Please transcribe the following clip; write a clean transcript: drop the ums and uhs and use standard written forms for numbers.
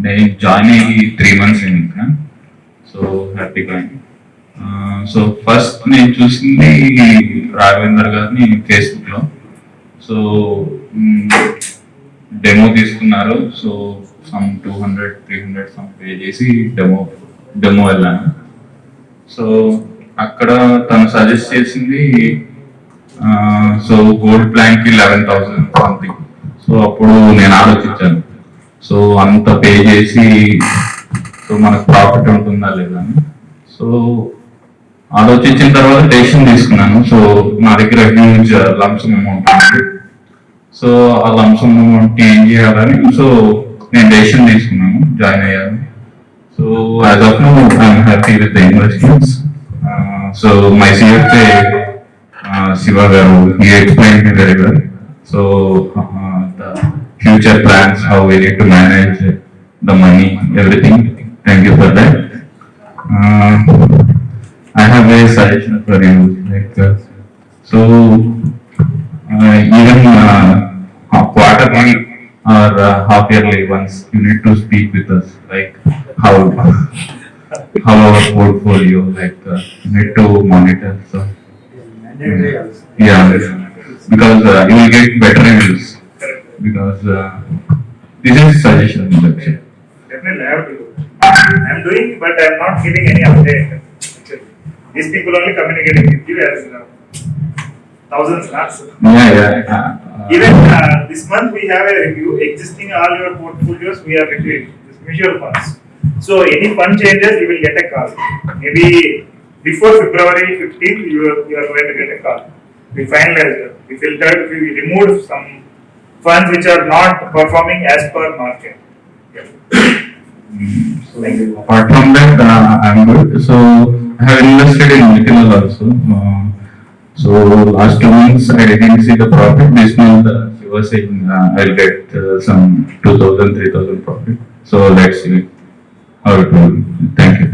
నేను జాయిన్ అయ్యి 3 months అయింది ఇంకా. So Happycoin. సో ఫస్ట్ నేను చూసింది రాఘవేందర్ గారిని ఫేస్బుక్లో. సో డెమో తీసుకున్నారు. సో సమ్ 200-300 సమ్ పే చేసి డెమో వెళ్ళాను. సో అక్కడ తను సజెస్ట్ చేసింది సో గోల్డ్ ప్లాన్కి 11,000 సంథింగ్. సో అప్పుడు నేను ఆలోచించాను, సో అంత పే చేసి సో మనకు ప్రాఫిట్ ఉంటుందా లేదా అని. సో ఆలోచించిన తర్వాత డెసిషన్ తీసుకున్నాను. సో నా దగ్గర హ్యూజ్ లంసమ్ అమౌంట్ ఉంది. సో ఆ లంసమ్ అమౌంట్ ఏం చేయాలని సో నేను డెసిషన్ తీసుకున్నాను, జాయిన్ అయ్యాను. So as of now I'm happy with the investments. So my CFA Shiva garu, he explained me very well. So the future plans, how we need to manage the money, everything. Thank you for that. I have a suggestion for you. Like so, even quarterly or half yearly once, you need to speak with us. Like how our portfolio, like you need to monitor. So. Yeah, because you will get better reviews. Because this is suggestion. Definitely, I have to do. I am doing, but I am not giving any update. Actually, these people only communicating with you as thousands lakhs. Yeah. Even this month we have a review. Existing all your portfolios, we are reviewing this mutual funds. So any fund changes, you will get a call. Maybe before February 15th, you are going to get a call. We finalized it. We filtered, we removed some funds which are not performing as per market. So, apart from that, I'm good. So I have invested in Middle also. So last 2 months I didn't see the profit. This month she was saying I'll get some 2,000-3,000 profit. So let's see how it will. Thank you.